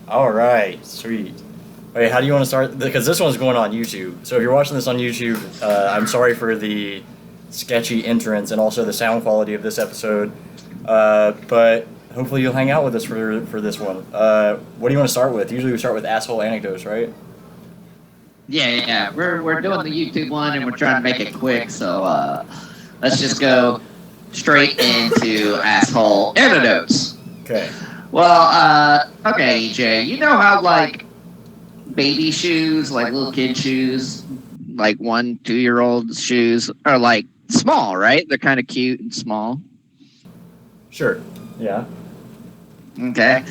All right, sweet. Wait, how do you want to start? Because this one's going on YouTube. So if you're watching this on YouTube, I'm sorry for the sketchy entrance and also the sound quality of this episode. But hopefully you'll hang out with us for this one. What do you want to start with? Usually we start with asshole anecdotes, right? Yeah. We're doing the YouTube one and we're trying to make it quick, so let's just go straight into asshole anecdotes. Okay. Well, okay, EJ, you know how like baby shoes, like little kid shoes, like 1-2-year-old shoes are like small, right? They're kind of cute and small. Sure. Yeah. Okay.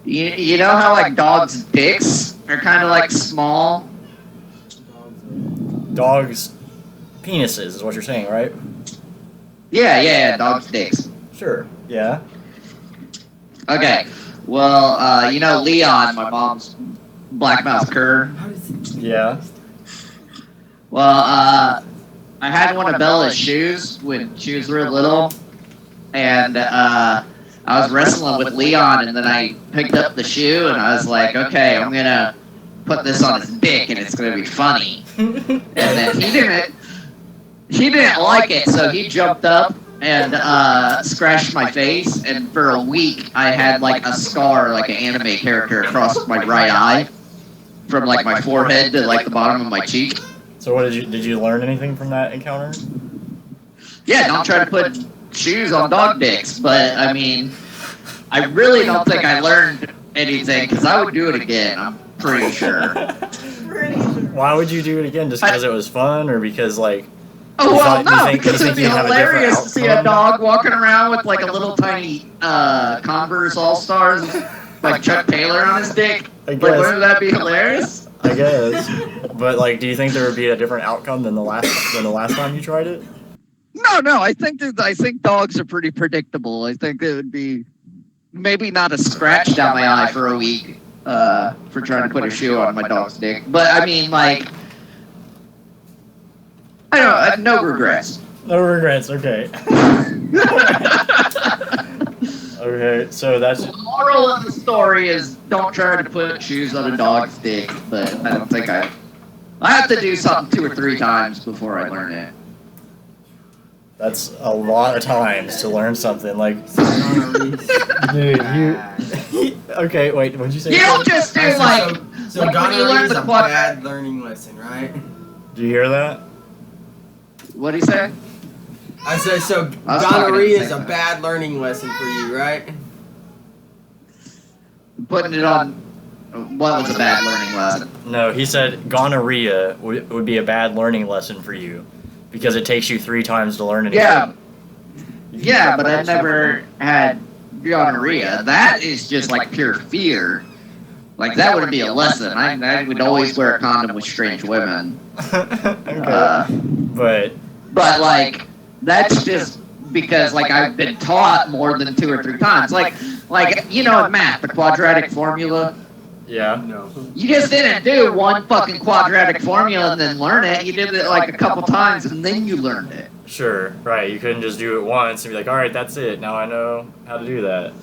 You know how like dogs' dicks are kind of like small? Dogs' penises is what you're saying, right? Yeah, dogs' dicks. Sure. Yeah. Okay. Well, you know Leon, my mom's black mouth cur. Yeah. Well, I had one of Bella's shoes when she was real little, and I was wrestling with Leon, and then I picked up the shoe, and I was like, okay, I'm gonna put this on his dick, and it's gonna be funny. And then he didn't like it, so he jumped up and scratched my face, and for a week I had like a scar, like an anime character, across my right eye, from like my forehead to like the bottom of my cheek. So what did you learn anything from that encounter? Yeah, don't try to put shoes on dog dicks, but I mean, I really don't think I learned anything because I would do it again. I'm pretty sure. Why would you do it again? Just because it was fun, or because like? Oh well, no, you because it'd be you'd have a different hilarious to see a outcome? dog walking around with like a little tiny Converse All Stars, like Chuck Taylor on his dick. I Like, guess. wouldn't that be hilarious? I guess. But like, do you think there would be a different outcome than the last time you tried it? No. I think dogs are pretty predictable. I think it would be maybe not a scratch down my eye for a week for trying to put a shoe on my dog's dick. But I mean, like, I don't know, no regrets. No regrets. Okay. Okay. So that's The moral of the story is don't try to put shoes on a dog's dick. But I don't think I have to do something 2 or 3 times before I learn it. that's a lot of times to learn something. Like, dude, you. Okay. Wait. What'd you say? You don't just do like So like when you gonorrhea learn is the a quad. bad learning lesson, right? Do you hear that? What'd he say? I said so. I was talking at the Gonorrhea same is a time. bad learning lesson for you, right? Putting it on. What was a bad learning lesson? No. He said gonorrhea would be a bad learning lesson for you because it takes you 3 times to learn anything. Yeah. Yeah, but I never had gonorrhea. That is just like pure fear. Like that wouldn't be a lesson. I would always wear a condom with strange women. Okay. But But like that's just because like I've been taught more than 2 or 3 times. Like you know in math, the quadratic formula. yeah. No. You just didn't do one fucking quadratic formula and then learn it. You did it like a couple times and then you learned it. Sure, right. You couldn't just do it once and be like, all right, that's it. Now I know how to do that.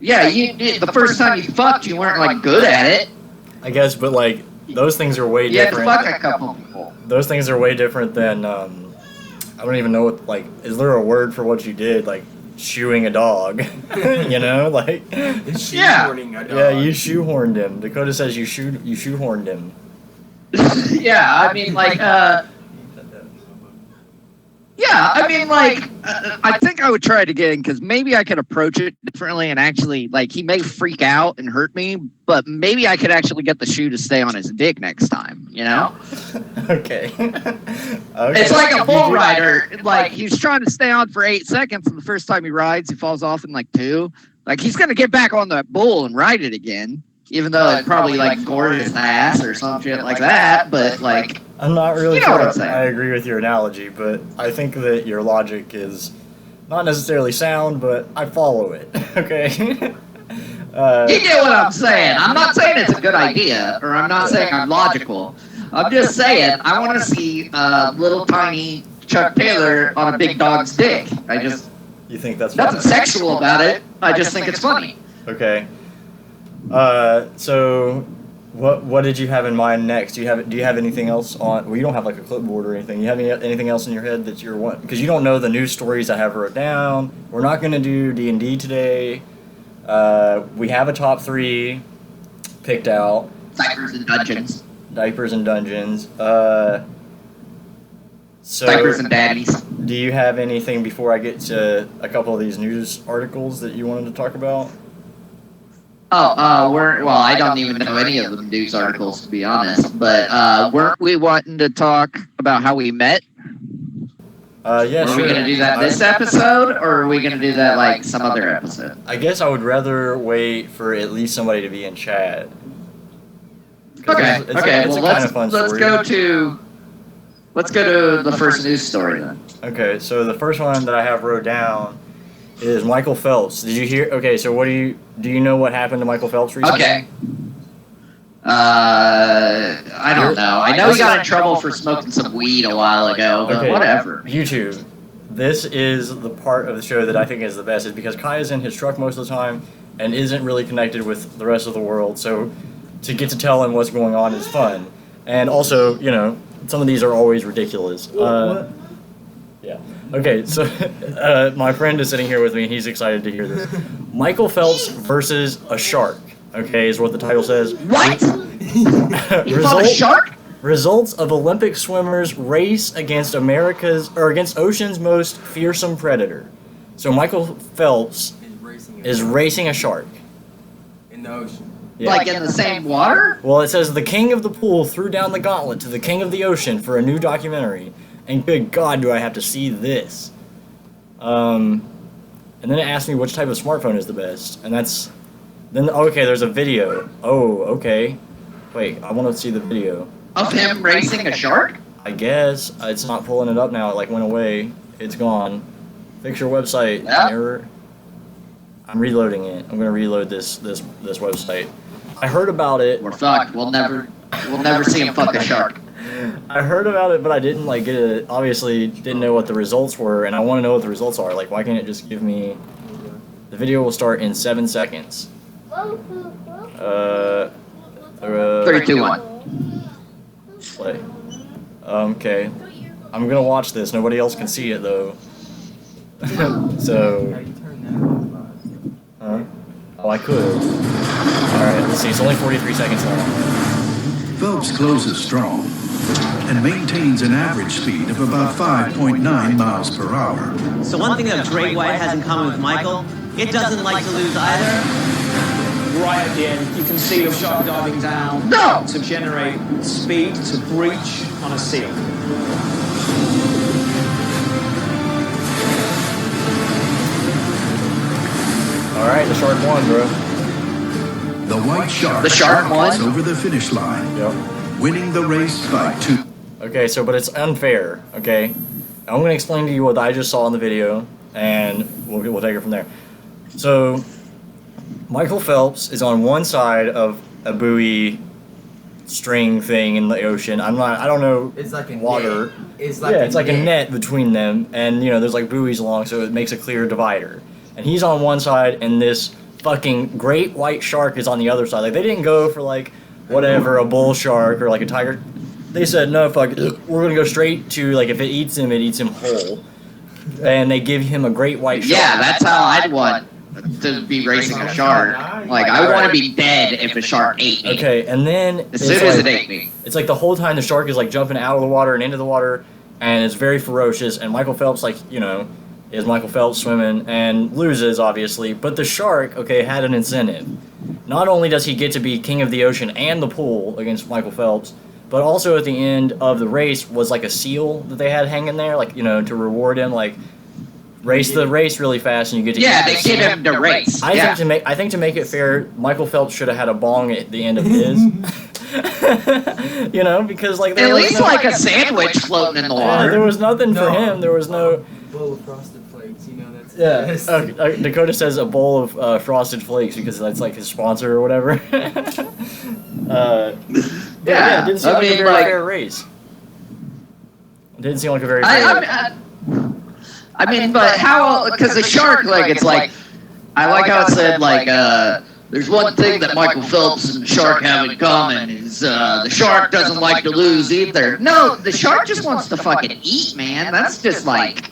Yeah, you did. The first time you fucked, you weren't like good at it. I guess, but like, those things are way You had to different. fuck a couple people. Those things are way different than, I don't even know what, like, is there a word for what you did? Like, shoeing a dog. You know? Like, It's Yeah. shoehorning a dog. yeah, you shoehorned him. Dakota says you shoehorned him. Yeah, I mean like yeah, I mean like I think I would try it again because maybe I could approach it differently and actually like he may freak out and hurt me, but maybe I could actually get the shoe to stay on his dick next time. You know? Okay. Okay. It's like a bull rider. Like he's trying to stay on for 8 seconds, and the first time he rides, he falls off in like 2. Like he's gonna get back on that bull and ride it again, even though it probably like gored his ass or some shit like that. But like, I'm not really You know sure what I'm saying. I agree with your analogy, but I think that your logic is not necessarily sound, but I follow it. Okay. you get what I'm saying. I'm not saying it's a good idea, or I'm not saying I'm logical. I'm just saying I want to see little tiny Chuck Taylor on a big dog's dick. You think that's Nothing sexual about it. I just think it's funny. Okay. So what did you have in mind next? Do you have anything else on? Well, you don't have like a clipboard or anything. You have anything else in your head that you're wanting? Because you don't know the news stories I have wrote down. We're not going to do D&D today. We have a top 3 picked out. Diapers and dungeons. Diapers and dungeons. So Diapers and daddies. do you have anything before I get to a couple of these news articles that you wanted to talk about? Well, I don't even know any of the news articles, to be honest. But weren't we wanting to talk about how we met? Yeah, Are sure. we going to do that this episode, or are we going to do that like some other episode? I guess I would rather wait for at least somebody to be in chat. 'Cause Okay. it's Okay. a Well, kind of fun let's story. go to the first news story then. Okay, so the first one that I have wrote down is Michael Phelps. Did you hear? Okay, so do you know what happened to Michael Phelps recently? Okay. I don't know. I know he got in trouble for smoking some weed a while ago, but Okay. whatever. YouTube. This is the part of the show that I think is the best, is because Kai is in his truck most of the time and isn't really connected with the rest of the world. So to get to tell him what's going on is fun, and also, some of these are always ridiculous. Yeah. Okay, so my friend is sitting here with me, and he's excited to hear this. Michael Phelps versus a shark. Okay, is what the title says. What? He fought a shark? Results of Olympic swimmers race against against ocean's most fearsome predator. So Michael Phelps is racing a shark. in the ocean. Yeah. Like in the same water? Well, it says the king of the pool threw down the gauntlet to the king of the ocean for a new documentary. And good God, do I have to see this. And then it asked me which type of smartphone is the best. And okay, there's a video. Oh, okay. Wait, I want to see the video. Of him racing a shark? I guess it's not pulling it up now. It went away. It's gone. Fix your website. Yeah. Error. I'm reloading it. I'm gonna reload this website. I heard about it. We're fucked. We'll never see him fuck a shark. I heard about it, but I didn't get it. Obviously, didn't know what the results were, and I want to know what the results are. Why can't it just give me? The video will start in 7 seconds. 3, 2, 1. Play. Okay. I'm gonna watch this. Nobody else can see it though. So. How you turn that on? Oh, I could. Alright, let's see. It's only 43 seconds long. Phelps closes strong and maintains an average speed of about 5.9 miles per hour. So one thing that Great White has in common with Michael, it doesn't like to lose either. Right at the end, you can see the shark diving down No! to generate speed to breach on a seal. Alright, the shark won, bro. The white shark, The shark won? is over the finish line, Yep. winning the race by 2. Okay, but it's unfair, okay? I'm gonna explain to you what I just saw in the video, and we'll take it from there. So, Michael Phelps is on one side of a buoy string thing in the ocean. I don't know It's like a water. net. It's like It's like a net between them, and there's buoys along, so it makes a clear divider. And he's on one side, and this fucking great white shark is on the other side. They didn't go for whatever, a bull shark or a tiger. They said no, fuck it. We're gonna go straight to if it eats him whole. And they give him a great white shark. Yeah, that's how I'd want to be racing a shark. I would want to be dead if a shark ate me. Okay, and then As soon as it ate me. it's the whole time the shark is jumping out of the water and into the water, and it's very ferocious. And Michael Phelps, is Michael Phelps swimming and loses obviously, but the shark, had an incentive. Not only does he get to be king of the ocean and the pool against Michael Phelps, but also at the end of the race was a seal that they had hanging there, to reward him, race the race really fast and you get to Yeah, keep they the give seal. him the race. I Yeah. think to make it fair, Michael Phelps should have had a bong at the end of his. Because there At was least no, a sandwich floating in the yeah, there water. was nothing for him. There was no. bowl of frosted flakes. That's Yeah. the best. Dakota says a bowl of Frosted Flakes because that's his sponsor or whatever. Yeah, it didn't seem I like a mean, very fair race. It didn't seem like a very fair. I mean, but how? Because the shark, I like how it said, there's one thing that Michael Phelps and the shark have in common is the shark doesn't like to lose either. No, the shark just wants to fucking eat, man. That's just like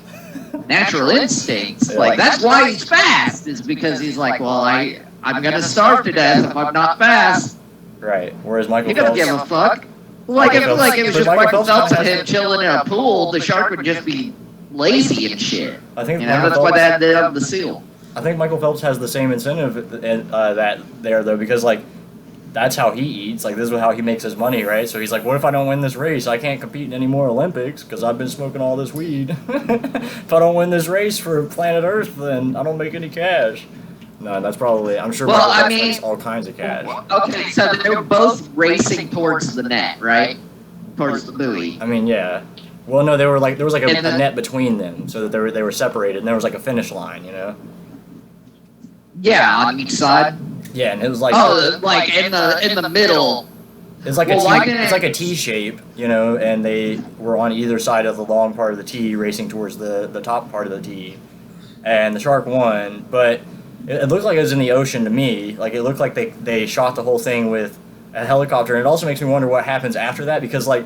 natural instincts. Like that's why he's fast. Is because he's like, well, I'm gonna starve to death if I'm not fast. Right. Whereas Michael He doesn't Phelps, give a fuck. Like if it was just Michael Michael Phelps and has him chilling in a pool, the shark would just be lazy and shit. I think You know, Michael that's why Phelps- they have the seal. I think Michael Phelps has the same incentive that there though, because like that's how he eats. Like this is how he makes his money, right? So he's like, what if I don't win this race? I can't compete in any more Olympics because I've been smoking all this weed. If I don't win this race for planet Earth, then I don't make any cash. No, that's probably. I'm sure. Well, Michael I Phelps mean- makes all kinds of cash. Okay, so they were both racing towards the net, right? Towards the buoy. I mean, yeah. Well, no, they were like there was like a And the- net between them, so that they were separated, and there was like a finish line, you know. Yeah, on each side. Yeah, and it was like Like in the middle. it's like Well, a why T, didn't it's it- like a T shape, you know, and they were on either side of the long part of the T, racing towards the top part of the T, and the shark won, but it looked like it was in the ocean to me. Like it looked like they shot the whole thing with a helicopter, and it also makes me wonder what happens after that because like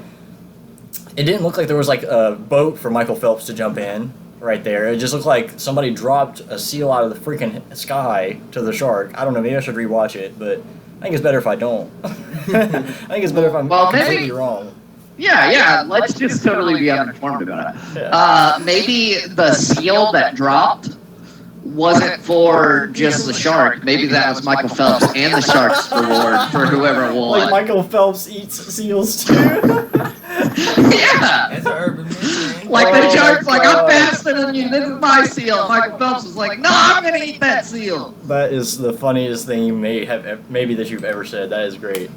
it didn't look like there was like a boat for Michael Phelps to jump in right there. It just looked like somebody dropped a seal out of the freaking sky to the shark. I don't know, maybe I should rewatch it, but I think it's better if I don't. I think it's better if I'm Well, maybe- completely wrong. Yeah, let's just totally be uninformed about it. Yeah. Maybe the seal that dropped wasn't for just the shark. Maybe that was Michael Phelps and the shark's reward for whoever Like won. Michael Phelps eats seals too. Yeah! That's an urban myth, man. Like Oh the my shark's like, God. I'm faster than you, this is my seal. Michael Phelps was like, no, I'm gonna eat that seal. That is the funniest thing you maybe that you've ever said. That is great.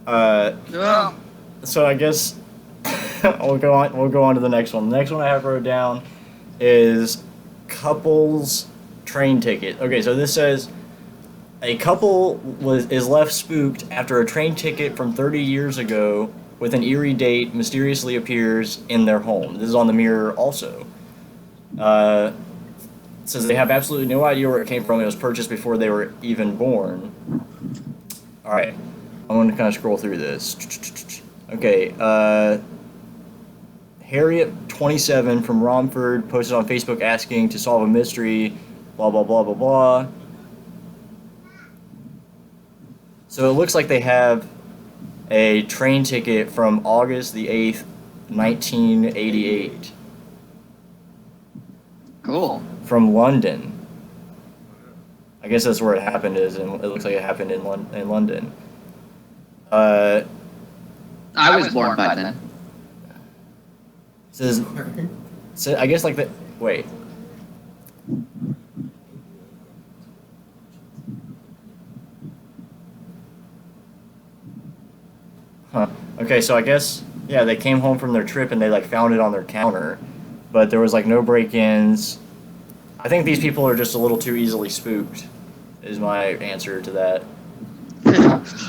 Well, So I guess we'll go on to the next one. The next one I have wrote down is couples train ticket. Okay, so this says a couple is left spooked after a train ticket from 30 years ago with an eerie date mysteriously appears in their home. This is on the Mirror also. It says they have absolutely no idea where it came from. It was purchased before they were even born. All right, I'm going to kind of scroll through this. Okay, Harriet, 27, from Romford, posted on Facebook asking to solve a mystery, blah, blah, blah, blah, blah. So it looks like they have a train ticket from August the 8th, 1988, cool. from London. I guess that's where it happened is, and it looks like it happened in London. I was born by then. Says, I guess like the wait. Huh. Okay, so I guess yeah, they came home from their trip and they like found it on their counter, but there was like no break-ins. I think these people are just a little too easily spooked. Is my answer to that.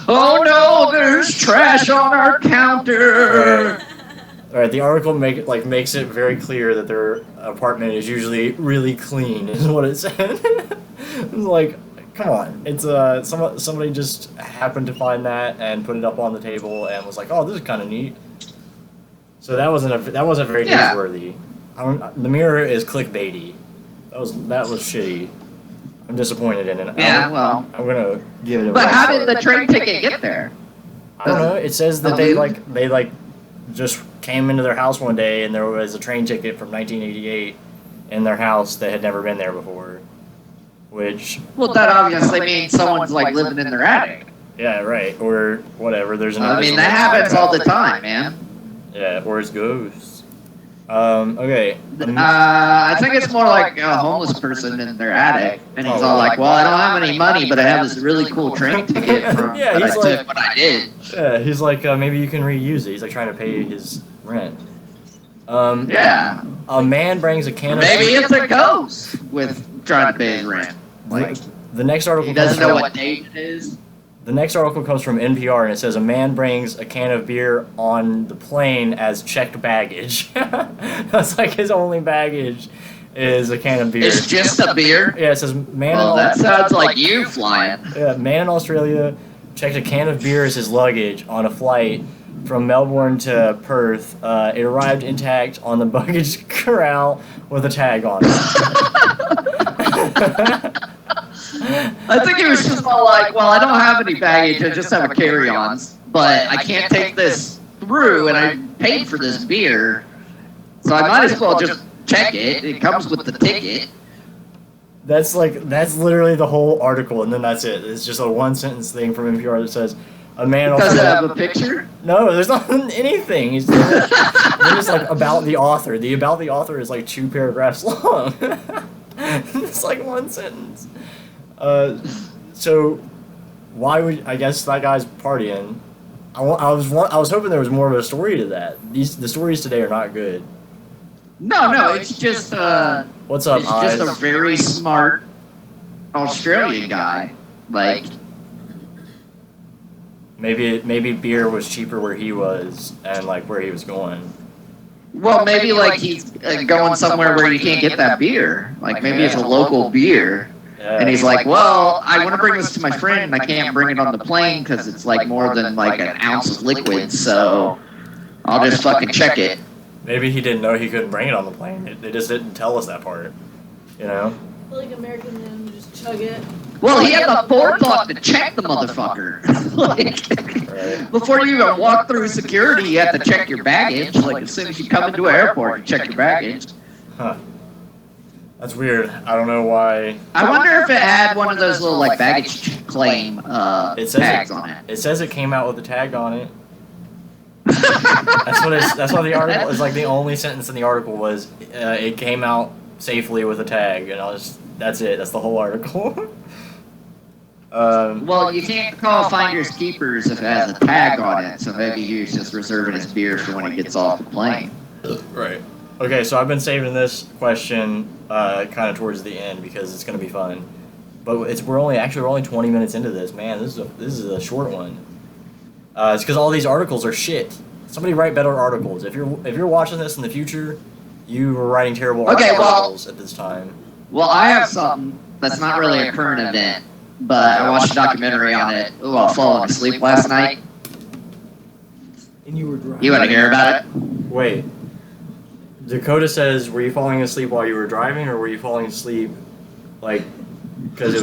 Oh no, there's trash on our counter. All right, the article makes it very clear that their apartment is usually really clean, is what it said. It's like, come on, it's somebody just happened to find that and put it up on the table and was like, oh, this is kind of neat. So that wasn't very Yeah. newsworthy. The Mirror is clickbaity. That was shitty. I'm disappointed in it. Yeah, well. I'm gonna give it a. But one how star. did the train ticket get there? I don't know. It says that they just came into their house one day and there was a train ticket from 1988 in their house that had never been there before. Which, Well, that obviously means someone's like living in their attic. yeah, right, or whatever. There's an. I mean, that happens all the time, man. Yeah, or it's ghosts. Okay. I think it's more like a homeless person in their attic, and he's all like, "Well, I don't have any money, but I have this really cool train ticket from Yeah, that I he's took like- when I did." Yeah, he's like, maybe you can reuse it. He's like trying to pay his rent. Yeah, A man brings a can of. maybe it's a ghost with trying to pay his rent. Like The next article he doesn't comes know from- what date it is. The next article comes from NPR and it says a man brings a can of beer on the plane as checked baggage. That's like his only baggage is a can of beer. It's just a beer. Yeah, it says man. Well, in that sounds like you flying. Yeah, man in Australia checked a can of beer as his luggage on a flight from Melbourne to Perth. It arrived intact on the baggage corral with a tag on it. I think it was just all like, well, I don't have any baggage, I just have a carry-ons, but I can't take this through, and I paid for this beer, so I might as well just check it. It comes with the ticket. That's literally the whole article, and then that's it. It's just a one sentence thing from NPR that says, "A man." Does it also have a picture? No, there's not anything. It's just like about the author. The about the author is like 2 paragraphs long. It's like one sentence. So why would I guess that guy's partying? I was hoping there was more of a story to that. The stories today are not good. No, it's just What's up, it's just Eyes? a very smart Australian guy. Like, Maybe beer was cheaper where he was and like where he was going. well, maybe like he's going somewhere where you can't get that beer. Like maybe it's a local beer. Yeah. And he's like, well, I want to bring this to my friend, and I can't bring it on the plane because it's like more than like an ounce of liquid, so I'll just fucking check it. Maybe he didn't know he couldn't bring it on the plane. They just didn't tell us that part. You know? Like American men who just chug it. Well, he had the forethought to check the motherfucker. Like, Right. before you even walk through security, you have to check your baggage. Like, as soon as you come into an airport, you check your baggage. Huh. That's weird. I don't know why. I wonder if it had one of those little, like, baggage claim It says tags on it. It says it came out with a tag on it. That's what the article is like. The only sentence in the article was it came out safely with a tag, and that's it. That's the whole article. Well, you can't call Finders Keepers if it has a tag on it, so maybe he's just reserving his beer for when he gets off the plane. Right. Okay, so I've been saving this question kind of towards the end because it's going to be fun. But we're only 20 minutes into this. Man, this is a short one. It's because all these articles are shit. Somebody write better articles. If you're watching this in the future, you were writing terrible articles at this time. Well, I have something that's not really a current event, but I watched a documentary on it while falling asleep last night. And you were driving. You want to hear about it? Wait. Dakota says, were you falling asleep while you were driving, or were you falling asleep, like, because it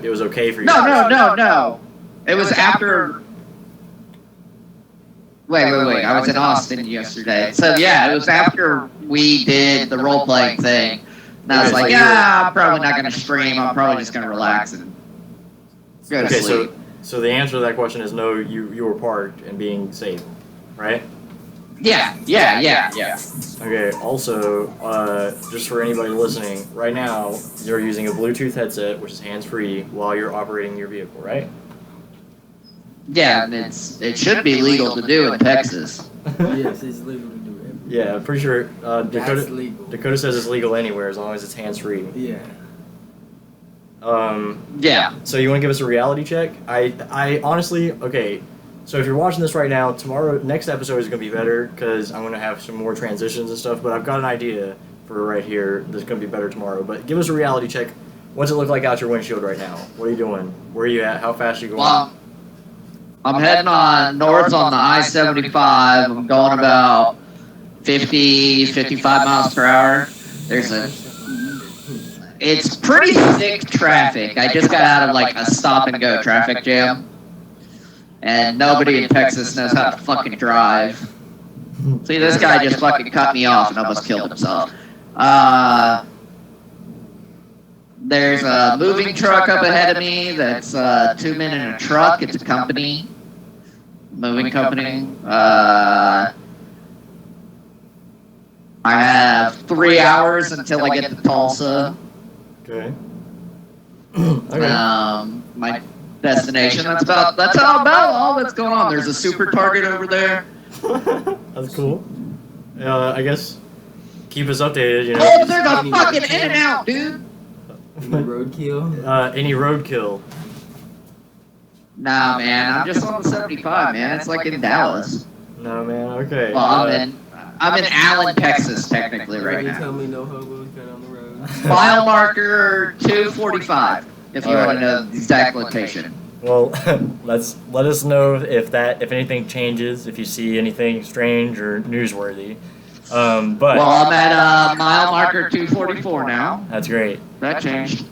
was okay for you? No. It was after. Wait. I was in Austin yesterday. So, yeah, it was after we did the role playing thing. And I was like, yeah, I'm probably not going to stream. I'm probably just going to relax and go to Okay, sleep. so the answer to that question is no. You were parked and being safe, right? Yeah. Okay. Also, just for anybody listening, right now you're using a Bluetooth headset, which is hands-free, while you're operating your vehicle, right? Yeah, and it should be legal to do in Texas. Yes, it's legal to do it. Yeah, I'm pretty sure That's legal. Dakota says it's legal anywhere as long as it's hands-free. Yeah. Yeah. So you want to give us a reality check? I honestly, okay. So if you're watching this right now, next episode is going to be better because I'm going to have some more transitions and stuff. But I've got an idea for right here that's going to be better tomorrow. But give us a reality check. What's it look like out your windshield right now? What are you doing? Where are you at? How fast are you going? Well, I'm heading on north on the I-75. I'm going about 50, 55 miles per hour. It's pretty thick traffic. I just got out of like a stop and go traffic jam. And nobody in Texas knows how to fucking drive. See, this guy just fucking cut me off and almost killed himself. There's a moving truck up ahead of me that's 2 men in a truck. It's a company. Moving company. I have 3 hours until I get to Tulsa. Okay. Okay. My destination. That's about all that's going on. There's a super Target over there. That's cool. I guess keep us updated. You know. Oh, there's a fucking In-N-Out, dude. Any roadkill? Any roadkill? Nah, man. I'm just on the 75, man. It's like in Dallas. No, man. Okay. Well, I'm in Allen, Texas, technically, right You now. tell me no hobos got on the road. Mile marker 245. If you want to know the exact location. Well, let us know if anything changes, if you see anything strange or newsworthy. But Well, I'm at mile marker 244 now. that's great. That changed.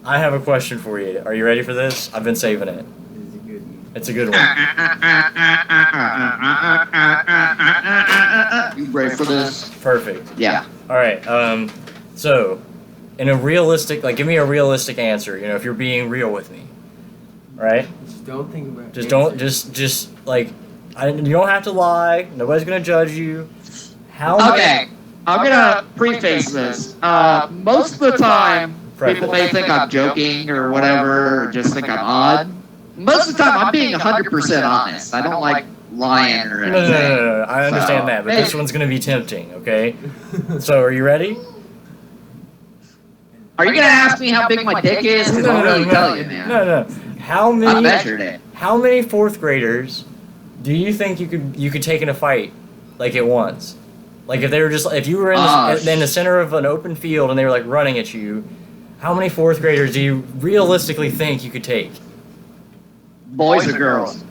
I have a question for you. Are you ready for this? I've been saving it. This is a good one. It's a good one. You ready for this? Perfect. Yeah. All right. So, in a realistic, like, give me a realistic answer. You know, if you're being real with me, right? Just don't think about it. Just don't. Just like, you don't have to lie. Nobody's gonna judge you. How? Okay. I'm gonna preface this. Most of the time, people may think I'm joking or whatever, or just think I'm odd. Most of the time, I'm being 100% honest. I don't like lying or No, anything. no. I understand So, that, but this one's gonna be tempting. Okay. So, are you ready? Are you gonna ask me how big my dick is? Because I'll really tell you, man. No. How I many? measured it. How many fourth graders do you think you could take in a fight, like at once? Like if you were in the center of an open field and they were like running at you, how many fourth graders do you realistically think you could take? Boys or girls?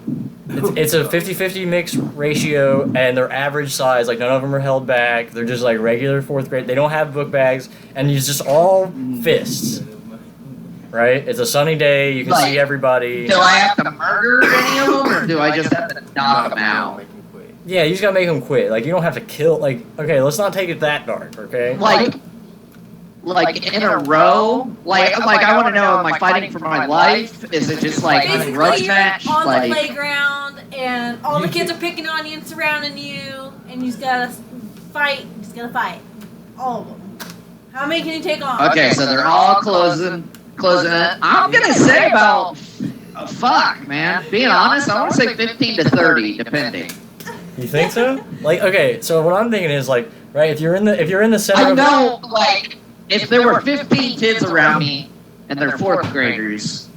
It's a 50-50 mixed ratio, and their average size, like none of them are held back. They're just like regular fourth grade. They don't have book bags, and it's just all fists. Right? It's a sunny day. You can see everybody. Do I have to murder any of them, or do I just have to knock them out? Yeah, you just gotta make them quit. Like you don't have to kill. Like okay, let's not take it that dark. Okay. Like in a row? Like I want to know, am I fighting for my life? Is it just like a Basically, rush you're match? on the Like, playground, and all the kids are picking on you and surrounding you, and you just gotta fight. You just gotta fight. All of them. How many can you take on? okay, so they're all closing in. I'm gonna say about fuck, man. Being honest, I want to say 15 to 30, depending. You think so? Like okay, so what I'm thinking is like right if you're in the center. I of know, like, if there were 15 kids around me and they're fourth graders,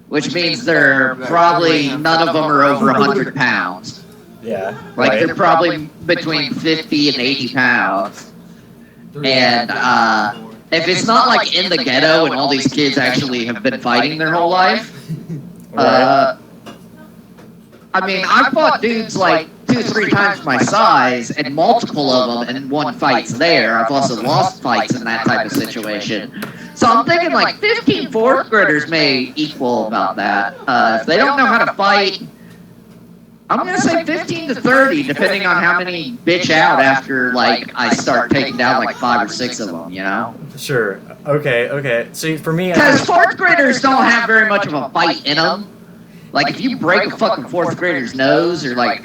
which means they're probably none of them are over 100 pounds. Yeah. Like right. they're probably between 50 and 80 pounds. And if it's not like in the ghetto and all these kids actually have been fighting their whole life, I mean, I've fought dudes like 2-3 times my size, and multiple of them, and one fight's there. I've also lost fights in that type of situation. So I'm thinking like 15 fourth graders may equal about that. If they don't know how to fight, I'm gonna say 15 to 30, depending on how many bitch out after like I start taking down like 5 or 6 of them, you know? Sure. Okay. See, for me, Because fourth graders don't have very much of a fight in them. Like if you break a fucking fourth grader's nose or like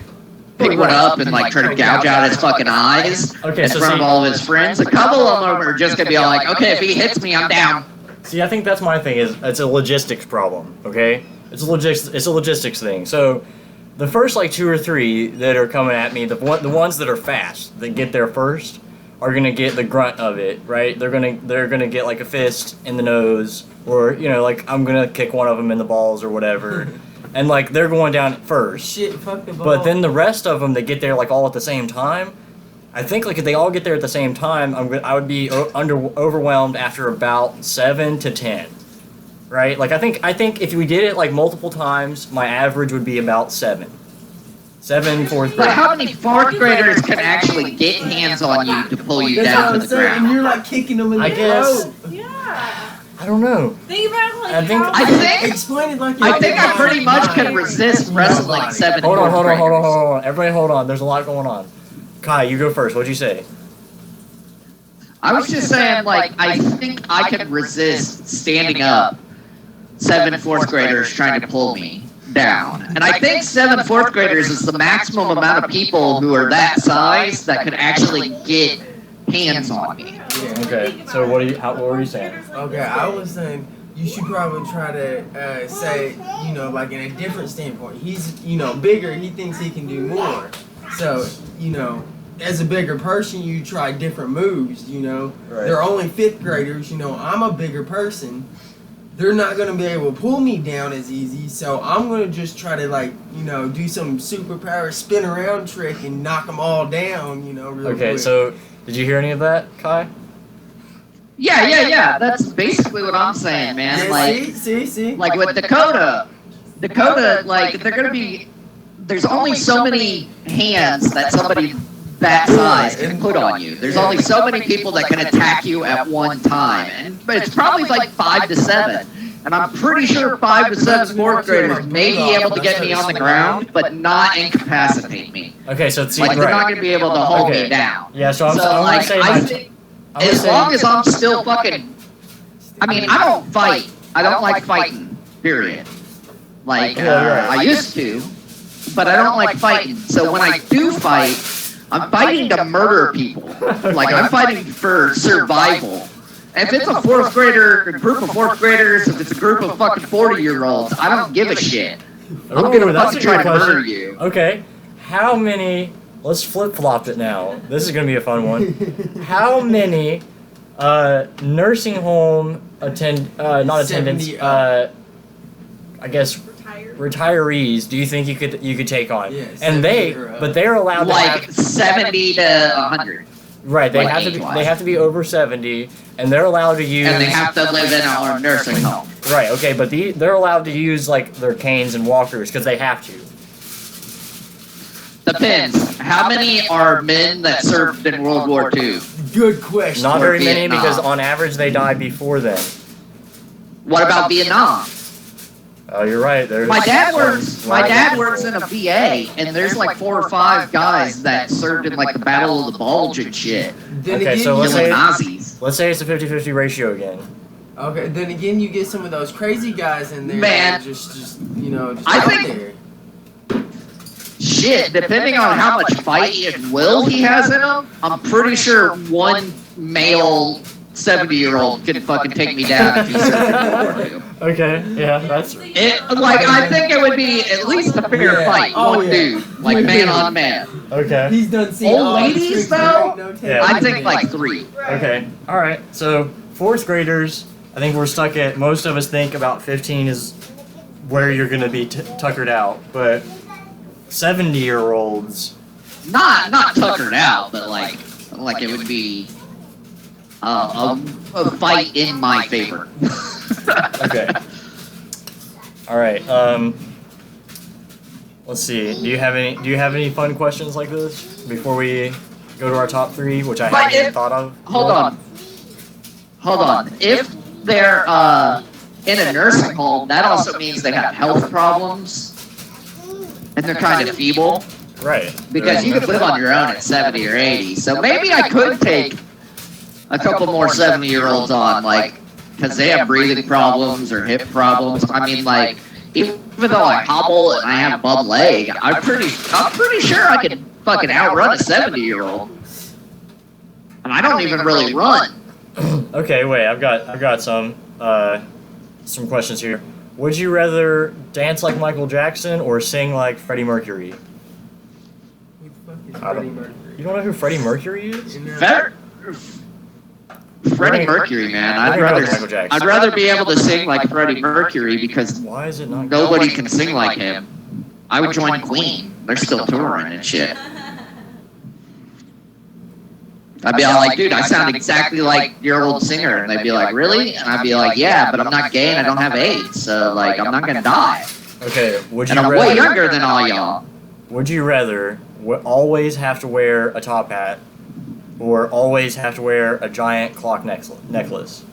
pick one up and like try to gouge out his fucking eyes in front of all of his friends, a couple of them are just gonna be all like, okay, if he hits me, I'm down. See, I think that's my thing. Is it's a logistics problem. Okay, it's a logistics thing. So, the first like 2 or 3 that are coming at me, the ones that are fast, that get there first, are gonna get the grunt of it, right? They're gonna get like a fist in the nose, or you know, like I'm gonna kick one of them in the balls or whatever. And like they're going down first. Shit, fuck the ball. But then the rest of them that get there like all at the same time, I think like if they all get there at the same time, I would be overwhelmed after about 7 to 10, right? Like I think if we did it like multiple times, my average would be about 7. 7 fourth But grade. how many fourth graders can actually get hands on you to pull you That's down what to I'm the saying, and ground? you're like kicking them in the I guess. throat. Yeah. I don't know. Think about it like I think- how I think Explain it like I think I pretty much can resist wrestling 7 Hold on. fourth graders. Hold on. Everybody, hold on. There's a lot going on. Kai, you go first. What'd you say? I was just saying, like, I think I can resist standing up 7 fourth graders trying to pull me down. And I think 7 fourth graders is the maximum amount of people who are that size that could actually get hands on me. Yeah. Okay. So what were you saying? Okay, I was saying you should probably try to say, you know, like in a different standpoint. He's, you know, bigger. He thinks he can do more. So, you know, as a bigger person, you try different moves, you know. Right. They're only 5th graders, you know. I'm a bigger person. They're not going to be able to pull me down as easy, so I'm going to just try to, like, you know, do some superpower spin around trick and knock them all down, you know, real Okay. quick. So did you hear any of that, Kai? Yeah. That's basically what I'm saying, man. Yeah, Like, see. like with Dakota, like they're gonna be. There's only so many hands that somebody that size can put on you. There's only so many people that can attack you at one time, but it's probably like 5 to 7. And I'm pretty sure 5 to 7 fourth graders may be able to get me on the ground, but not incapacitate me. Okay, so see, Like they're not right. gonna be able to hold Okay. me down. Yeah, so I'm So gonna like say I my. think I'm gonna as say- long as I'm still fucking, I mean I don't fight. I don't like fighting. Period. Like Yeah, you're right. I used to, but I don't like fighting. So when I do fight, I'm fighting to murder people. Like I'm fighting for survival. If it's a fourth grader, a group of fourth graders, if it's a group of fucking 40-year-olds, I don't give a shit. I'm Ooh, gonna that's fucking a try good to murder question. you. Okay, how many? Let's flip flop it now. This is gonna be a fun one. How many nursing home not attendants, 70 I guess retirees do you think you could take on? Yeah, and 70 or up. but they're allowed to Like have, 70 to 100. right. They like have to be, age-wise. they have to be over 70, and they're allowed to use And they have to live in a nursing home. right. Okay, but they're allowed to use like their canes and walkers because they have to. Depends. How many are men that served in World War II? Good question. Not Or very many Vietnam. because on average they die before then. What about Vietnam? Oh, you're right. There's My dad some works. My wild dad people. works in a VA, and there's like 4 or 5 guys that served in like the Battle of the Bulge and shit, Then Okay, again, so let's killing say- Nazis. Let's say it's a 50-50 ratio again. Okay, then again, you get some of those crazy guys in there. Man. that are just just I out think- there. Shit, depending on how much fight and will he has in him, I'm pretty sure one male 70-year-old could fucking take me down if he served in World War II. Okay, yeah, that's I think it would be at least a fair Yeah. fight, Oh, one yeah. dude, like man on man. okay. He's done seen Old all the ladies, tricks, though? no take. Yeah. I think like 3. Okay, all right. So fourth graders, I think we're stuck at. Most of us think about 15 is where you're gonna be tuckered out, but 70-year-olds. Not tuckered out, but like it would be a fight in my favor. Okay. All right. Let's see. Do you have any fun questions like this before we go to our top 3, which I But haven't even if- thought of? Hold on. If they're in a nursing home, that also means they have health problems and they're kind of feeble. Right. Because you could live on your own at 70 or 80. So maybe I could take a couple more 70-year-olds on, like, because they have breathing problems or hip problems. I mean, like, even though I hobble and I have a bum leg, I'm pretty sure I could fucking outrun a 70-year-old. And I don't even really run. Okay, wait. I've got some questions here. Would you rather dance like Michael Jackson or sing like Freddie Mercury? Who the fuck is I don't- Freddie Mercury? You don't know who Freddie Mercury is? You know? Freddie Mercury, man. We're gonna go with Michael Jackson. I'd rather be able to sing like Freddie Mercury because Why is it not? nobody can sing like him. I would join Queen. They're still touring and shit. I'd be all like, dude, I sound exactly like your old singer. And they'd be like, really? And I'd be like, yeah, but I'm not gay and I don't have AIDS. So, like, I'm not going to die. Okay. Would you And I'm way rather? younger than all y'all. Would you rather always have to wear a top hat, or always have to wear a giant clock necklace?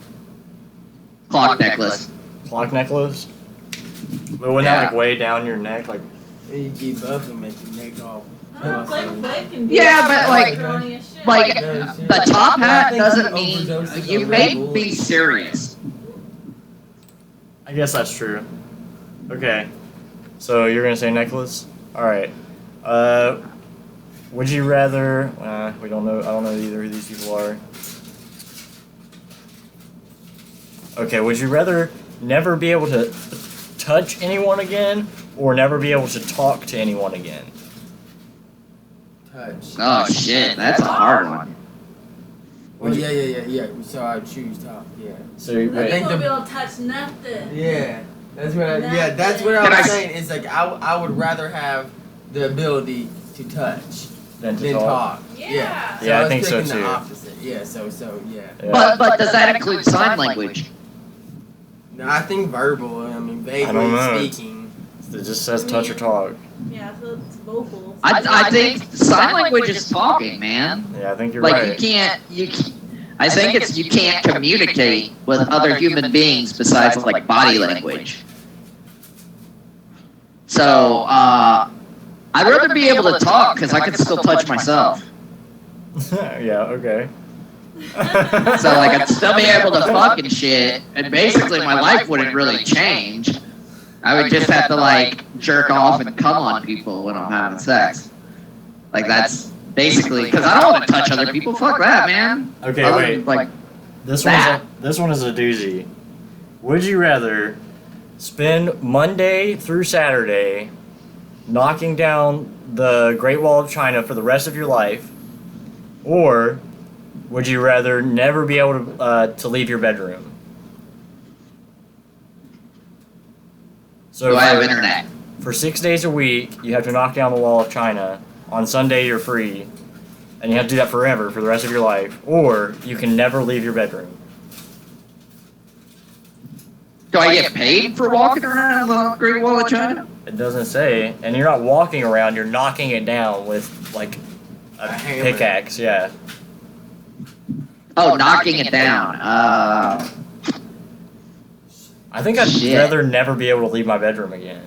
Clock necklace. Clock necklace. But wouldn't that like way down your neck, like? You keep up and make your neck all. Yeah, but, like, the top hat doesn't mean you may be serious. I guess that's true. Okay. So you're gonna say necklace? All right. Would you rather? We don't know. I don't know either who these people are. Okay. Would you rather never be able to touch anyone again, or never be able to talk to anyone again? Touch. Oh, shit. That's a hard one. Well, yeah. So I choose top. Yeah. So wait. I think won't be able to touch nothing. Yeah. That's what I Can I was s- saying. It's like I would rather have the ability to touch than to Then talk. talk. Yeah. So Yeah, I was think so, picking too. The opposite. Yeah. So yeah. Yeah. But does that include sign language? No, I think verbal. I mean, I don't know. vaguely speaking. It just says touch or talk. Yeah, so it's vocal. I think sign language is talking, man. Yeah, I think you're Like right. I think it's you can't communicate with other human beings besides like body language. So I'd rather be able to talk because I can still touch myself. Yeah, okay. So like I'd still be able to fuck and shit, and basically my life wouldn't really change. I would just have to like jerk off and come on people when I'm having sex. Like that's basically because I don't want to touch other people. Fuck that, man. Okay, Other wait. than, like This that. this one is a doozy. Would you rather spend Monday through Saturday knocking down the Great Wall of China for the rest of your life, or would you rather never be able to leave your bedroom? So do I have for- internet? For 6 days a week, you have to knock down the Wall of China. On Sunday, you're free, and you have to do that forever for the rest of your life. Or you can never leave your bedroom. Do I get paid for walking around the Great Wall of China? It doesn't say, and you're not walking around. You're knocking it down with like a hammer. pickaxe. Yeah. Oh, knocking it down. I think I'd Shit. rather never be able to leave my bedroom again.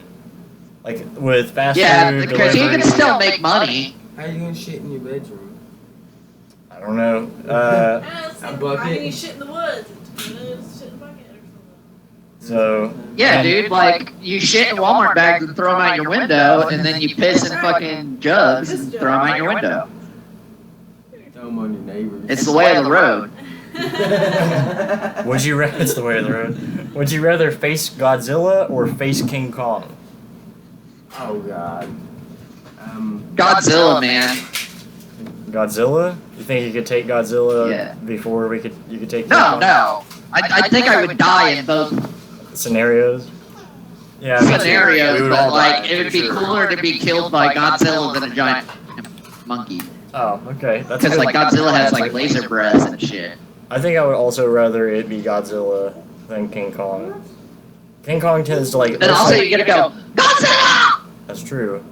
Like with fast Yeah, food because you delivery. can still make money. How you gonna shit in your bedroom? I don't know. I bucket. can you shit in the woods? It's shit in a bucket or something. So Yeah, and- dude, like, you shit in Walmart bags and throw them out your window, and then you piss in fucking jugs and throw them out your window. Throw them on your neighbors. It's the way of the road. Would you rather? It's the way of the road. Would you rather face Godzilla or face King Kong? Oh God. Godzilla, man. Godzilla? You think you could take Godzilla Yeah. before you could take King No, Kong? no. I think I would die in both Scenarios? Yeah, me too. scenarios, We would but all like, die, it would for be sure. cooler to be killed by Godzilla than a giant monkey. Oh, okay. That's Because, good. like, Godzilla has, like, laser breath and shit. I think I would also rather it be Godzilla than King Kong. King Kong tends to like. Then also you get to go, Godzilla! That's true.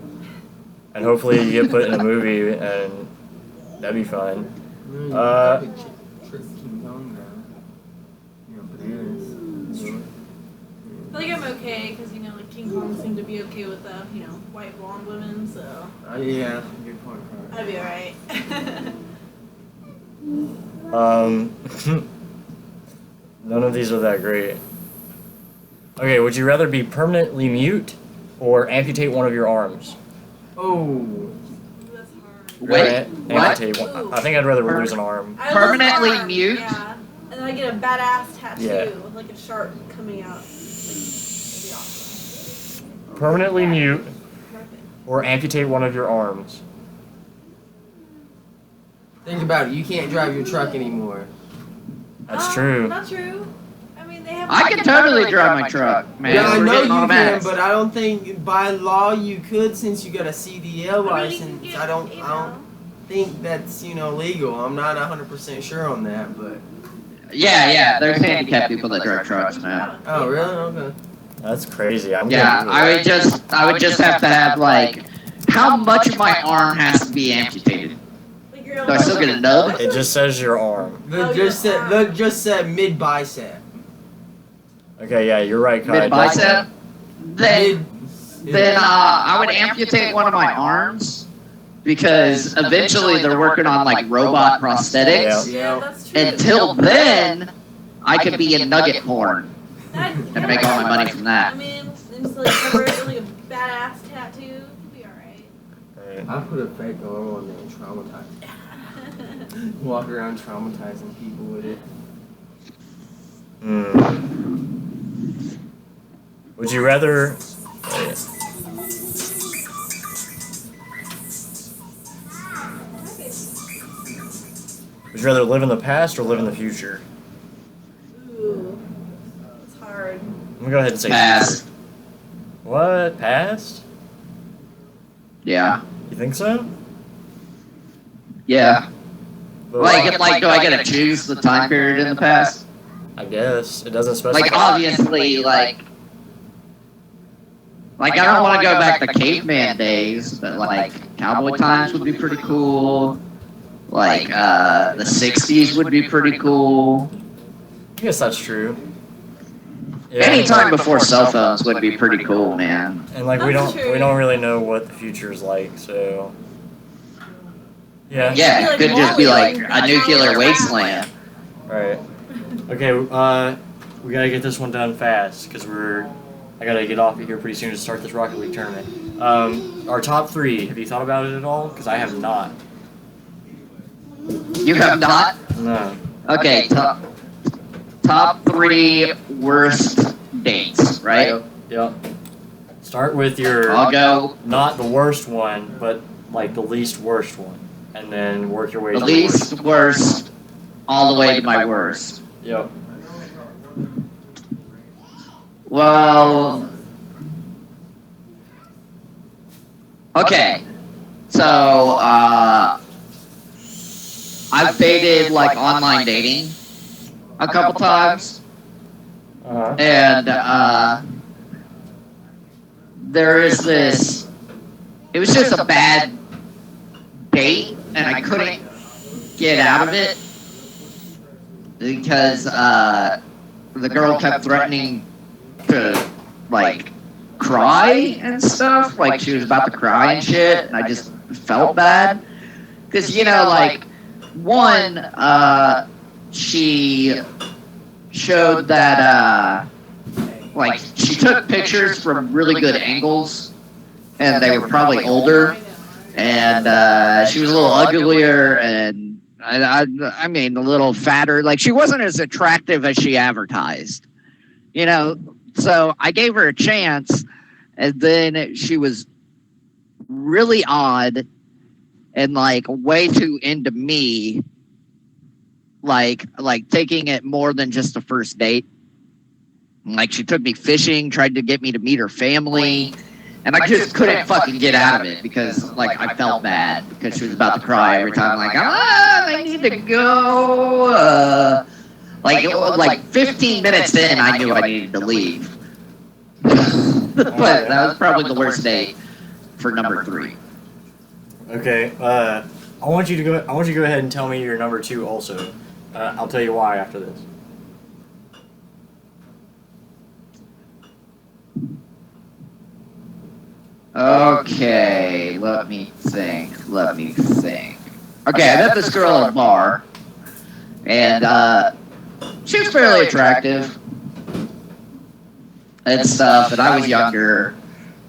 And hopefully you get put in a movie and that'd be fun. Trick King Kong now. You know, bananas. I feel like I'm okay because like King Kong seemed to be okay with white blonde women, so Oh yeah, good point. I'd be alright. None of these are that great. Okay, would you rather be permanently mute or amputate one of your arms? Oh. That's hard. Wait, Amputate one. I think I'd rather lose an arm. I love Permanently arms, mute? Yeah, and then I get a badass tattoo Yeah. with like a shark coming out. Like, that'd be awesome. Permanently mute Perfect. or amputate one of your arms. Think about it. You can't drive your truck anymore. That's true. Not true. I mean, they have. I can totally drive my truck, man. yeah, I We're know getting you can, automatics. but I don't think by law you could since you got a CDL I mean, you can license. get, I don't know. think that's legal. I'm not 100% sure on that, but Yeah, there's handicapped people that drive trucks now. oh really? Okay. That's crazy. I'm Yeah, gonna do I would just have to have like, how much of my arm has to be amputated? Like you're Do I still get a nub? It just says your arm. That just said mid bicep. Okay, yeah, you're right, Kai. Mid bicep? Then Mid. I would amputate one of my arms because eventually they're working on like robot prosthetics. Yeah, Yeah. that's true. Until then, I could be in nugget porn That- and make all my money from I that. mean, it's like cover it with like a badass tattoo. You'll be alright. Right. I put a fake arm on there and traumatize. Walk around traumatizing people with it. Would you rather? Would you rather live in the past or live in the future? Ooh, it's hard. I'm gonna go ahead and say Pass. future. What? Past? Yeah. You think so? Yeah. But, Like, do I get to choose the time period in the past? I guess it doesn't specify. Like, obviously, like I don't want to go back to caveman days, but like cowboy times would be pretty cool. Like the '60s would be pretty cool. I guess that's true. Yeah. Anytime before cell phones would be pretty cool, man. And like That's true. we don't really know what the future is like, so yeah. Yeah, like it could just be like Wall-E. a nuclear wasteland. Right. Okay. We gotta get this one done fast because I gotta get off of here pretty soon to start this Rocket League tournament. Our top 3. Have you thought about it at all? Because I have not. You have not? No. Okay, top 3 worst dates, right? Yep. Start with your I'll go not the worst one, but like the least worst one, and then work your way the to least worst all the way to my worst. Yep. Well, okay. So, I've dated like online dating a couple times, and there is this. It was just a bad date, and I couldn't get out of it because the girl kept threatening to like cry and stuff, like she was about to cry and shit, and I just felt bad because like one, she showed that like she took pictures from really good angles, and they were probably older, and she was a little uglier, and I mean a little fatter. Like she wasn't as attractive as she advertised, So I gave her a chance, and then she was really odd and like way too into me, like taking it more than just a first date. Like she took me fishing, tried to get me to meet her family, and I just couldn't fucking get out of it because like I felt bad because she was about to cry every time. Like I need to go. Like 15 minutes in, I knew I needed to leave. But that was probably the worst date for number 3. Okay. I want you to go ahead and tell me your number 2 also. I'll tell you why after this. Okay, let me think. Okay, I met this girl at a bar, and she was fairly attractive and stuff, and I was younger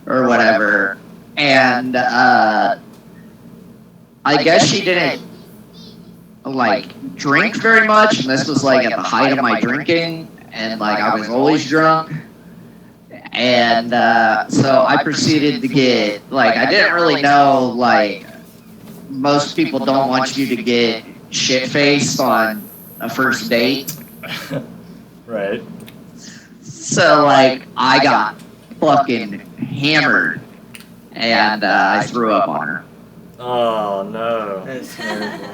or whatever, and I guess she didn't like drink very much, and this was like at the height of my drinking, and like I was always drunk. And so I proceeded to get, like, I didn't really know, like, most people don't want you to get shit-faced on a first date. Right. So, like, I got fucking hammered, and I threw up on her. Oh, no. That's terrible.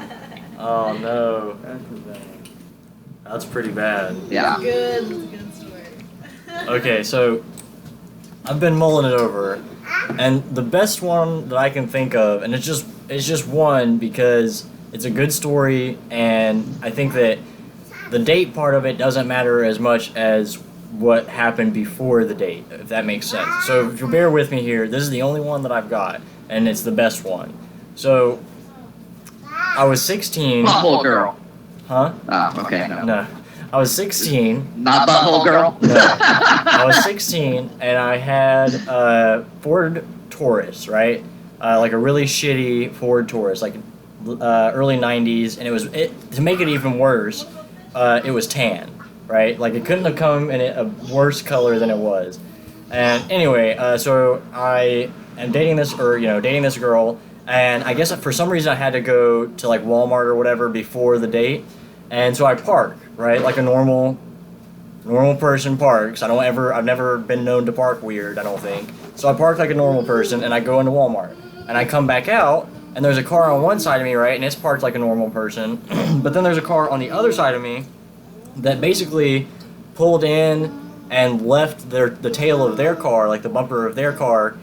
Oh, no. That's bad. That's pretty bad. Yeah. Good story. Okay, so I've been mulling it over, and the best one that I can think of, and it's just one because it's a good story, and I think that the date part of it doesn't matter as much as what happened before the date, if that makes sense. So if you'll bear with me here, this is the only one that I've got, and it's the best one. So I was 16. Butthole girl. Huh? Oh, okay, no. No. I was 16. Not butthole girl? No. I was 16, and I had a Ford Taurus, right? Like a really shitty Ford Taurus, like early 90s, and to make it even worse, it was tan, right? Like it couldn't have come in a worse color than it was. And anyway, so I am dating this girl, and I guess for some reason I had to go to like Walmart or whatever before the date, and so I park, right, like a normal person parks. I've never been known to park weird, I don't think. So I park like a normal person, and I go into Walmart, and I come back out, and there's a car on one side of me, right, and it's parked like a normal person, but then there's a car on the other side of me that basically pulled in and left the tail of their car, like the bumper of their car,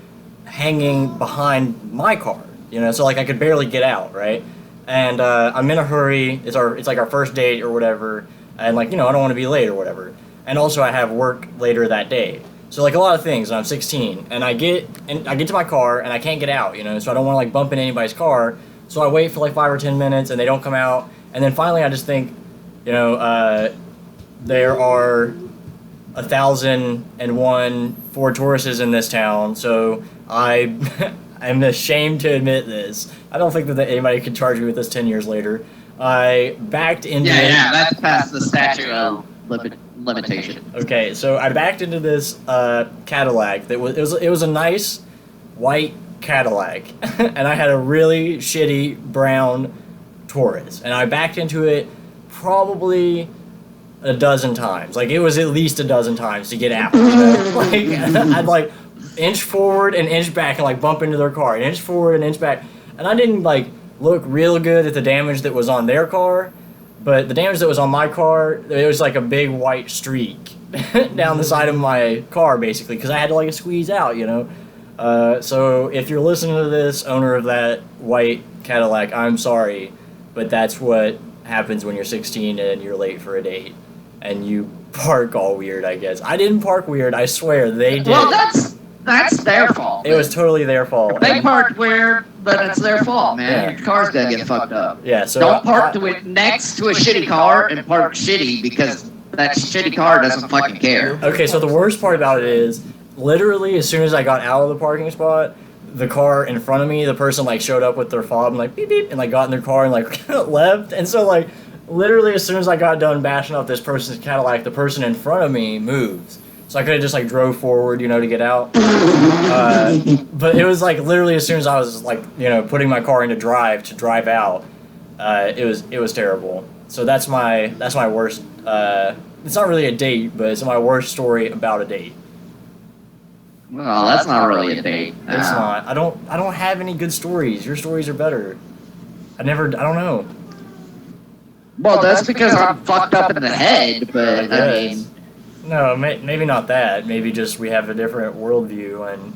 hanging behind my car, you know, so like I could barely get out, right? And I'm in a hurry. It's like our first date or whatever, and like, you know, I don't want to be late or whatever. And also I have work later that day, so like a lot of things. And I'm 16, and I get to my car and I can't get out, you know, so I don't want to like bump into anybody's car. So I wait for like 5 or 10 minutes, and they don't come out. And then finally I just think, you know, there are 1,001 Ford Tauruses in this town, so I'm ashamed to admit this. I don't think that anybody could charge me with this 10 years later. I backed into Yeah, that's past the statute of limitation. Okay, so I backed into this Cadillac that was a nice white Cadillac, and I had a really shitty brown Taurus, and I backed into it probably a dozen times. Like, it was at least a dozen times to get out. You know? Like, I'd like inch forward and inch back and like bump into their car, and inch forward and inch back, and I didn't like look real good at the damage that was on their car, but the damage that was on my car, it was like a big white streak down the side of my car, basically, because I had to like squeeze out, you know. So if you're listening to this, owner of that white Cadillac, I'm sorry, but that's what happens when you're 16 and you're late for a date and you park all weird, I guess. I didn't park weird, I swear, they did. Well, that's their fault. It was totally their fault. They parked weird, but it's their fault, man. Yeah. Your car's gonna get fucked up. Yeah, so Don't park to it next to a shitty car and park shitty, because that shitty car doesn't fucking care. Okay, so the worst part about it is, literally as soon as I got out of the parking spot, the car in front of me, the person like showed up with their fob and like beep beep and like got in their car and like left. And so like literally as soon as I got done bashing up this person's Cadillac, the person in front of me moves. So I could have just like drove forward, you know, to get out. But it was like literally as soon as I was like, you know, putting my car into drive to drive out, it was terrible. So that's my worst. It's not really a date, but it's my worst story about a date. Well, that's not really a date. It's not. I don't have any good stories. Your stories are better. I don't know. Well, that's because I'm fucked up in the head, but I mean... No, maybe not that. Maybe just we have a different worldview, and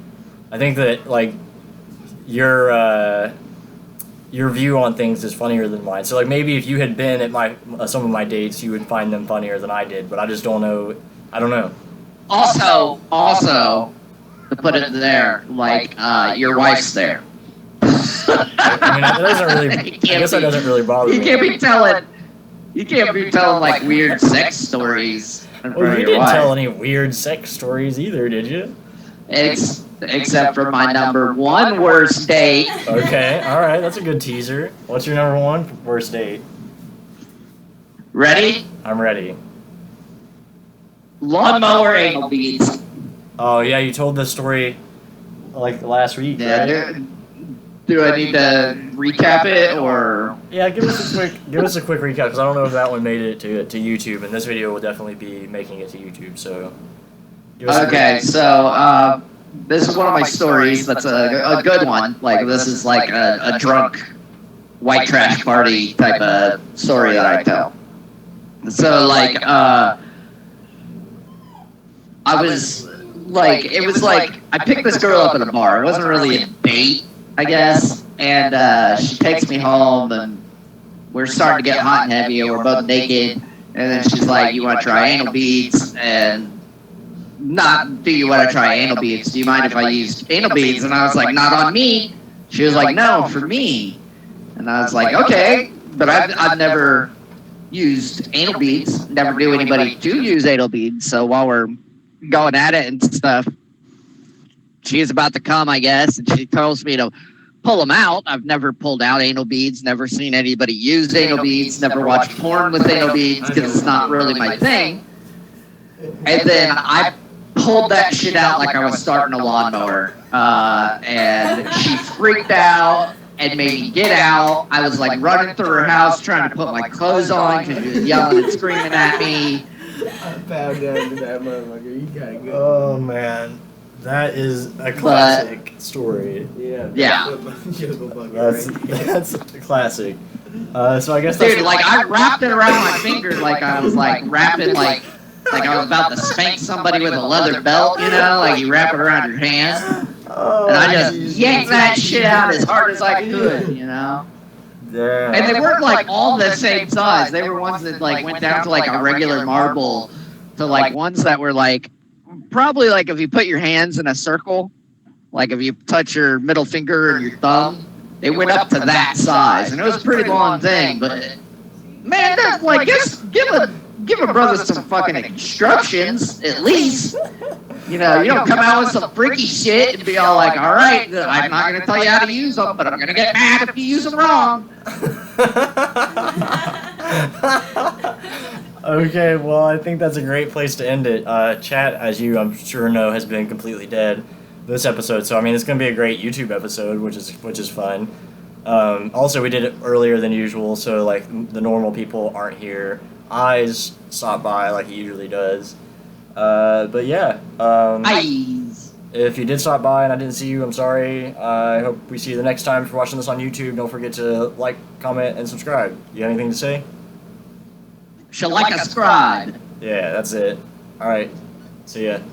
I think that like your view on things is funnier than mine. So like maybe if you had been at some of my dates, you would find them funnier than I did. But I just don't know. I don't know. Also, to put it there, like your wife's there. I mean, that doesn't really. I guess that doesn't really bother me. You can't be telling like weird sex stories. Well, you didn't tell any weird sex stories either, did you? Except for my number one worst date. Okay, all right, that's a good teaser. What's your number one worst date? Ready? I'm ready. Lawnmower anal beads. Oh yeah, you told this story like last week, Yeah, right? do I need to recap it or? Yeah, give us a quick recap, because I don't know if that one made it to YouTube, and this video will definitely be making it to YouTube. So. Give us Okay, so this is one of my stories. That's a good one. Like this is like a drunk white trash party type of story that I tell. So like I was like, it was like I picked this girl up at a bar. It wasn't really a date, I guess. And she takes me home, and we're starting to get hot and heavy, and we're both naked. And then she's like, "You want to try anal beads?" And not, "Do you want to try anal beads? Do you mind if I use anal beads?" And I was like, "Not on me." She was like, "No, for me." And I was like, "Okay," but I've never used anal beads. Never knew anybody to use anal beads. So while we're going at it and stuff, she's about to come, I guess, and she tells me to pull them out. I've never pulled out anal beads, never seen anybody use anal beads, never watched porn with anal beads, because it's not really my thing. And then I pulled that shit out like I was starting a lawnmower, and she freaked out and made me get out. I was like running through her house trying to put my clothes on because she was yelling and screaming at me. I bowed down to that motherfucker. You gotta go. Oh man. That is a classic story. Yeah. Yeah. Juggle bucket, That's right? that's a classic. So I guess Dude, that's like I wrapped it around my finger like I was like wrapping like I was about to spank somebody with a leather belt, you know, like you wrap it around your hand. Oh, And I just yanked that shit out as hard as I could, you know. yeah. And they weren't like all the same size. They were ones that like went down to like a regular marble to like ones that were like probably like if you put your hands in a circle, like if you touch your middle finger and your thumb, they went up to that size. And it was a pretty long thing, but man, that's like give a brother some fucking instructions at least. You know, you don't come out with some freaky shit and be all like, all right, I'm not going to tell you how to use them, but I'm going to get mad if you use them wrong. Okay, well, I think that's a great place to end it. Chat, as you I'm sure know, has been completely dead this episode, so I mean it's going to be a great YouTube episode, which is fun. Also, we did it earlier than usual, so like the normal people aren't here. Eyes stopped by like he usually does. But yeah, Eyes. if you did stop by and I didn't see you, I'm sorry. I hope we see you the next time. If you're watching this on YouTube, don't forget to like, comment, and subscribe. You have anything to say? Shall like a scribe. Yeah, that's it. All right. See ya.